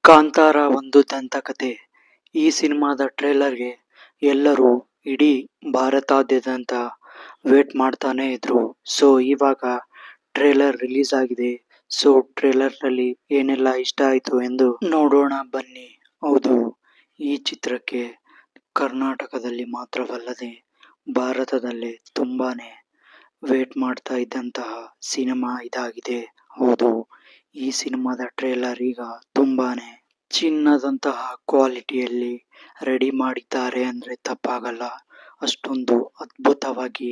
ಕಾಂತಾರ ಒಂದು ದಂತಕಥೆ. ಈ ಸಿನಿಮಾದ ಟ್ರೇಲರ್ಗೆ ಎಲ್ಲರೂ ಇಡೀ ಭಾರತಾದ್ಯಂತ ವೇಟ್ ಮಾಡ್ತಾನೆ ಇದ್ರು. ಸೊ ಇವಾಗ ಟ್ರೇಲರ್ ರಿಲೀಸ್ ಆಗಿದೆ. ಸೊ ಟ್ರೇಲರ್ನಲ್ಲಿ ಏನೆಲ್ಲ ಇಷ್ಟ ಆಯ್ತು ಎಂದು ನೋಡೋಣ ಬನ್ನಿ. ಹೌದು, ಈ ಚಿತ್ರಕ್ಕೆ ಕರ್ನಾಟಕದಲ್ಲಿ ಮಾತ್ರವಲ್ಲದೆ ಭಾರತದಲ್ಲೇ ತುಂಬಾನೇ ವೇಟ್ ಮಾಡ್ತಾ ಇದ್ದಂತಹ ಸಿನಿಮಾ ಇದಾಗಿದೆ. ಹೌದು, ಈ ಸಿನಿಮಾದ ಟ್ರೇಲರ್ ಈಗ ತುಂಬಾನೇ ಚಿನ್ನದಂತಹ ಕ್ವಾಲಿಟಿಯಲ್ಲಿ ರೆಡಿ ಮಾಡಿದ್ದಾರೆ ಅಂದ್ರೆ ತಪ್ಪಾಗಲ್ಲ. ಅಷ್ಟೊಂದು ಅದ್ಭುತವಾಗಿ,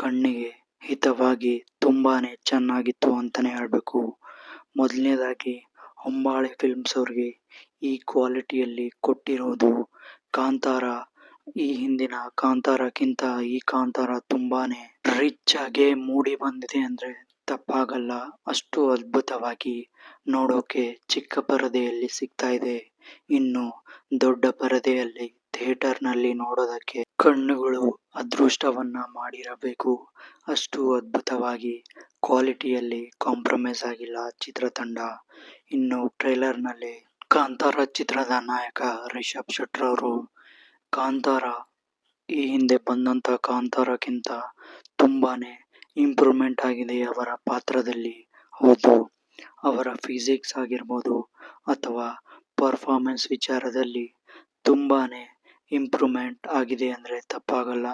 ಕಣ್ಣಿಗೆ ಹಿತವಾಗಿ ತುಂಬಾನೇ ಚೆನ್ನಾಗಿತ್ತು ಅಂತಾನೆ ಹೇಳ್ಬೇಕು. ಮೊದಲನೇದಾಗಿ ಹೊಂಬಾಳೆ ಫಿಲ್ಮ್ಸ್ ಅವ್ರಿಗೆ ಈ ಕ್ವಾಲಿಟಿಯಲ್ಲಿ ಕೊಟ್ಟಿರೋದು ಕಾಂತಾರ ಈ ಹಿಂದಿನ ಕಾಂತಾರಕ್ಕಿಂತ ಈ ಕಾಂತಾರ ತುಂಬಾನೇ ರಿಚ್ ಆಗಿ ಮೂಡಿ ಬಂದಿದೆ ಅಂದ್ರೆ ತಪ್ಪಾಗಲ್ಲ. ಅಷ್ಟು ಅದ್ಭುತವಾಗಿ ನೋಡೋಕೆ ಚಿಕ್ಕ ಪರದೆಯಲ್ಲಿ ಸಿಗ್ತಾ ಇದೆ. ಇನ್ನು ದೊಡ್ಡ ಪರದೆಯಲ್ಲಿ ಥಿಯೇಟರ್ ನಲ್ಲಿ ನೋಡೋದಕ್ಕೆ ಕಣ್ಣುಗಳು ಅದೃಷ್ಟವನ್ನ ಮಾಡಿರಬೇಕು. ಅಷ್ಟು ಅದ್ಭುತವಾಗಿ ಕ್ವಾಲಿಟಿಯಲ್ಲಿ ಕಾಂಪ್ರಮೈಸ್ ಆಗಿಲ್ಲ ಚಿತ್ರತಂಡ. ಇನ್ನು ಟ್ರೇಲರ್ ನಲ್ಲಿ ಕಾಂತಾರ ಚಿತ್ರದ ನಾಯಕ ರಿಷಬ್ ಶೆಟ್ಟರ್ ಅವರು ಕಾಂತಾರ ಈ ಹಿಂದೆ ಬಂದಂತ ಕಾಂತಾರಕ್ಕಿಂತ ತುಂಬಾನೇ ಇಂಪ್ರೂವ್ಮೆಂಟ್ ಆಗಿದೆ ಅವರ ಪಾತ್ರದಲ್ಲಿ. ಹೌದು, ಅವರ ಫಿಸಿಕ್ಸ್ ಆಗಿರ್ಬೋದು ಅಥವಾ ಪರ್ಫಾರ್ಮೆನ್ಸ್ ವಿಚಾರದಲ್ಲಿ ತುಂಬಾನೇ ಇಂಪ್ರೂವ್ಮೆಂಟ್ ಆಗಿದೆ ಅಂದ್ರೆ ತಪ್ಪಾಗಲ್ಲ.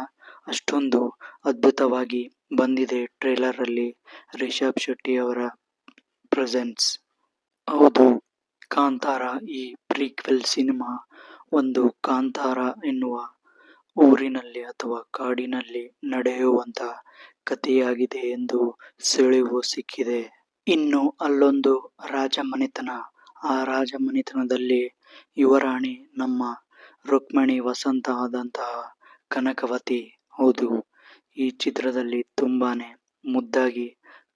ಅಷ್ಟೊಂದು ಅದ್ಭುತವಾಗಿ ಬಂದಿದೆ ಟ್ರೇಲರ್ ಅಲ್ಲಿ ರಿಷಬ್ ಶೆಟ್ಟಿ ಅವರ ಪ್ರೆಸೆನ್ಸ್. ಹೌದು, ಕಾಂತಾರ ಈ ಪ್ರೀಕ್ವೆಲ್ ಸಿನಿಮಾ ಒಂದು ಕಾಂತಾರ ಎನ್ನುವ ಊರಿನಲ್ಲಿ ಅಥವಾ ಕಾಡಿನಲ್ಲಿ ನಡೆಯುವಂತ ಕಥೆಯಾಗಿದೆ ಎಂದು ಸುಳಿವು ಸಿಕ್ಕಿದೆ. ಇನ್ನು ಅಲ್ಲೊಂದು ರಾಜಮನೆತನ, ಆ ರಾಜಮನೆತನದಲ್ಲಿ ಯುವರಾಣಿ ನಮ್ಮ ರುಕ್ಮಿಣಿ ವಸಂತ ಆದಂತಹ ಕನಕವತಿ. ಹೌದು, ಈ ಚಿತ್ರದಲ್ಲಿ ತುಂಬಾನೇ ಮುದ್ದಾಗಿ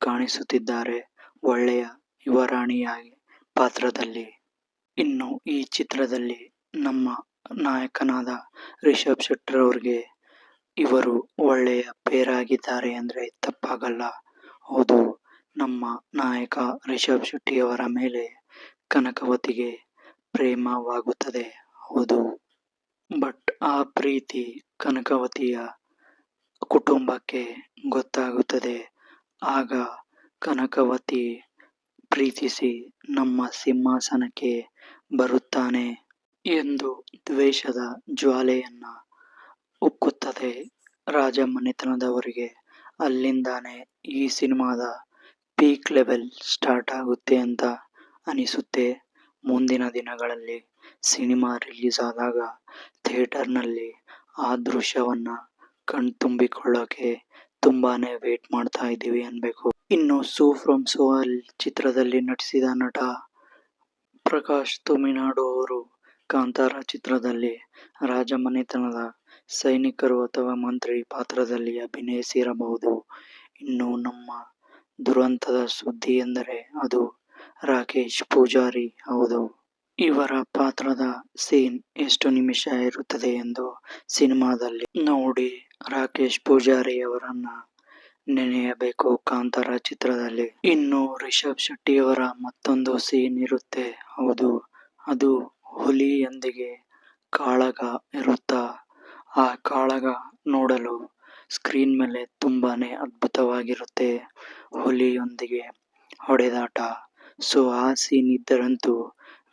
ಕಾಣಿಸುತ್ತಿದ್ದಾರೆ, ಒಳ್ಳೆಯ ಯುವರಾಣಿಯಾಗಿ ಪಾತ್ರದಲ್ಲಿ. ಇನ್ನು ಈ ಚಿತ್ರದಲ್ಲಿ ನಮ್ಮ ನಾಯಕನಾದ ರಿಷಬ್ ಶೆಟ್ಟರ್ ಅವ್ರಿಗೆ ಇವರು ಒಳ್ಳೆಯ ಪೇರಾಗಿದ್ದಾರೆ ಅಂದ್ರೆ ತಪ್ಪಾಗಲ್ಲ. ಹೌದು, ನಮ್ಮ ನಾಯಕ ರಿಷಬ್ ಶೆಟ್ಟಿ ಅವರ ಮೇಲೆ ಕನಕವತಿಗೆ ಪ್ರೇಮವಾಗುತ್ತದೆ. ಹೌದು, ಬಟ್ ಆ ಪ್ರೀತಿ ಕನಕವತಿಯ ಕುಟುಂಬಕ್ಕೆ ಗೊತ್ತಾಗುತ್ತದೆ. ಆಗ ಕನಕವತಿ ಪ್ರೀತಿಸಿ ನಮ್ಮ ಸಿಂಹಾಸನಕ್ಕೆ ಬರುತ್ತಾನೆ ಎಂದು ದ್ವೇಷದ ಜ್ವಾಲೆಯನ್ನ ಉಕ್ಕುತ್ತದೆ ರಾಜಮನೆತನದವರಿಗೆ. ಅಲ್ಲಿಂದಾನೇ ಈ ಸಿನಿಮಾದ ಪೀಕ್ ಲೆವೆಲ್ ಸ್ಟಾರ್ಟ್ ಆಗುತ್ತೆ ಅಂತ ಅನಿಸುತ್ತೆ. ಮುಂದಿನ ದಿನಗಳಲ್ಲಿ ಸಿನಿಮಾ ರಿಲೀಸ್ ಆದಾಗ ಥಿಯೇಟರ್ನಲ್ಲಿ ಆ ದೃಶ್ಯವನ್ನ ಕಣ್ತುಂಬಿಕೊಳ್ಳೋಕೆ ತುಂಬಾನೇ ವೇಟ್ ಮಾಡ್ತಾ ಇದ್ದೀವಿ ಅನ್ಬೇಕು. ಇನ್ನು ಸೋ ಫ್ರಮ್ ಸೋಲ್ ಚಿತ್ರದಲ್ಲಿ ನಟಿಸಿದ ನಟ ಪ್ರಕಾಶ್ ತುಮಿನಾಡು ಅವರು ಕಾಂತಾರ ಚಿತ್ರದಲ್ಲಿ ರಾಜಮನೆತನದ ಸೈನಿಕರು ಅಥವಾ ಮಂತ್ರಿ ಪಾತ್ರದಲ್ಲಿ ಅಭಿನಯಿಸಿರಬಹುದು. ಇನ್ನು ನಮ್ಮ ದುರಂತದ ಸುದ್ದಿ ಎಂದರೆ ಅದು ರಾಕೇಶ್ ಪೂಜಾರಿ. ಹೌದು, ಇವರ ಪಾತ್ರದ ಸೀನ್ ಎಷ್ಟು ನಿಮಿಷ ಇರುತ್ತದೆ ಎಂದು ಸಿನಿಮಾದಲ್ಲಿ ನೋಡಿ ರಾಕೇಶ್ ಪೂಜಾರಿ ಅವರನ್ನ ನೆನೆಯಬೇಕು ಕಾಂತಾರ ಚಿತ್ರದಲ್ಲಿ. ಇನ್ನು ರಿಷಬ್ ಶೆಟ್ಟಿ ಅವರ ಮತ್ತೊಂದು ಸೀನ್ ಇರುತ್ತೆ. ಹೌದು, ಅದು ಹುಲಿಯೊಂದಿಗೆ ಕಾಳಗ ಇರುತ್ತಾ. ಆ ಕಾಳಗ ನೋಡಲು ಸ್ಕ್ರೀನ್ ಮೇಲೆ ತುಂಬಾನೇ ಅದ್ಭುತವಾಗಿರುತ್ತೆ, ಹುಲಿಯೊಂದಿಗೆ ಹೊಡೆದಾಟ. ಸೊ ಆ ಸೀನ್ ಇದ್ದರಂತೂ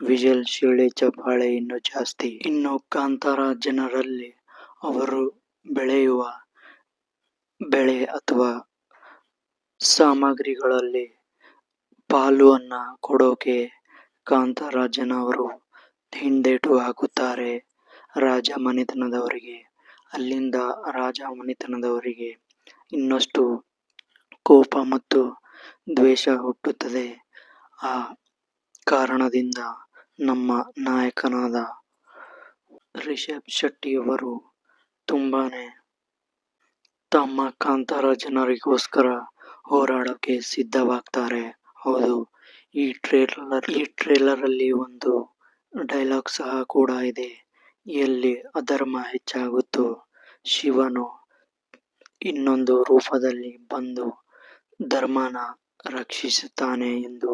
ವಿಜಲ್ ಶಿಳ್ಳೆ ಚಪ್ಪಾಳೆ ಇನ್ನೂ ಜಾಸ್ತಿ. ಇನ್ನು ಕಾಂತಾರ ಜನರಲ್ಲಿ ಅವರು ಬೆಳೆಯುವ ಬೆಳೆ ಅಥವಾ ಸಾಮಗ್ರಿಗಳಲ್ಲಿ ಪಾಲುವನ್ನ ಕೊಡೋಕೆ ಕಾಂತಾರ ಜನ ಅವರು ಹಿಂದೇಟು ಹಾಕುತ್ತಾರೆ ರಾಜಮನೆತನದವರಿಗೆ. ಅಲ್ಲಿಂದ ರಾಜಮನೆತನದವರಿಗೆ ಇನ್ನಷ್ಟು ಕೋಪ ಮತ್ತು ದ್ವೇಷ ಹುಟ್ಟುತ್ತದೆ. ಆ ಕಾರಣದಿಂದ ನಮ್ಮ ನಾಯಕನಾದ ರಿಷಬ್ ಶೆಟ್ಟಿಯವರು ತುಂಬಾನೇ ತಮ್ಮ ಕಾಂತಾರ ಜನರಿಗೋಸ್ಕರ ಹೋರಾಡೋಕೆ ಸಿದ್ಧವಾಗ್ತಾರೆ. ಹೌದು, ಈ ಟ್ರೇಲರ್ ಅಲ್ಲಿ ಒಂದು ಡೈಲಾಗ್ ಸಹ ಕೂಡ ಇದೆ. ಎಲ್ಲಿ ಅಧರ್ಮ ಹೆಚ್ಚಾಗುತ್ತೋ ಶಿವನು ಇನ್ನೊಂದು ರೂಪದಲ್ಲಿ ಬಂದು ಧರ್ಮನ ರಕ್ಷಿಸುತ್ತಾನೆ ಎಂದು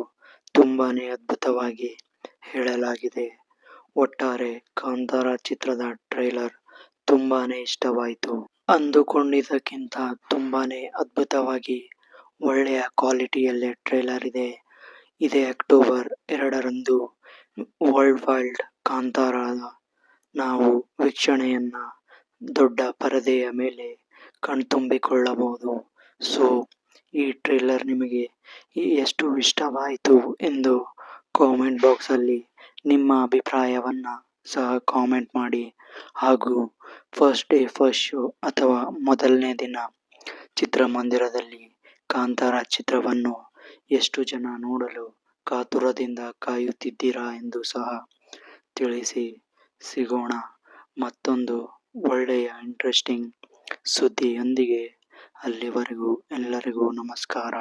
ತುಂಬಾನೇ ಅದ್ಭುತವಾಗಿ ಹೇಳಲಾಗಿದೆ. ಒಟ್ಟಾರೆ ಕಾಂತಾರ ಚಿತ್ರದ ಟ್ರೈಲರ್ ತುಂಬಾನೇ ಇಷ್ಟವಾಯಿತು. ಅಂದುಕೊಂಡಿದ್ದಕ್ಕಿಂತ ತುಂಬಾನೇ ಅದ್ಭುತವಾಗಿ ಒಳ್ಳೆಯ ಕ್ವಾಲಿಟಿಯಲ್ಲೇ ಟ್ರೈಲರ್ ಇದೆ. ಇದೇ ಅಕ್ಟೋಬರ್ 2ರಂದು ವರ್ಲ್ಡ್ ವೈಡ್ ಕಾಂತಾರದ ನಾವು ವೀಕ್ಷಣೆಯನ್ನ ದೊಡ್ಡ ಪರದೆಯ ಮೇಲೆ ಕಣ್ತುಂಬಿಕೊಳ್ಳಬಹುದು. ಸೊ ಈ ಟ್ರೇಲರ್ ನಿಮಗೆ ಎಷ್ಟು ಇಷ್ಟವಾಯಿತು ಎಂದು ಕಾಮೆಂಟ್ ಬಾಕ್ಸಲ್ಲಿ ನಿಮ್ಮ ಅಭಿಪ್ರಾಯವನ್ನ ಸಹ ಕಾಮೆಂಟ್ ಮಾಡಿ. ಹಾಗೂ ಫಸ್ಟ್ ಡೇ ಫಸ್ಟ್ ಶೋ ಅಥವಾ ಮೊದಲನೇ ದಿನ ಚಿತ್ರಮಂದಿರದಲ್ಲಿ ಕಾಂತಾರ ಚಿತ್ರವನ್ನು ಎಷ್ಟು ಜನ ನೋಡಲು ಕಾತುರದಿಂದ ಕಾಯುತ್ತಿದ್ದೀರಾ ಎಂದು ಸಹ ತಿಳಿಸಿ. ಸಿಗೋಣ ಮತ್ತೊಂದು ಒಳ್ಳೆಯ ಇಂಟ್ರೆಸ್ಟಿಂಗ್ ಸುದ್ದಿಯೊಂದಿಗೆ. ಅಲ್ಲಿವರೆಗೂ ಎಲ್ಲರಿಗೂ ನಮಸ್ಕಾರ.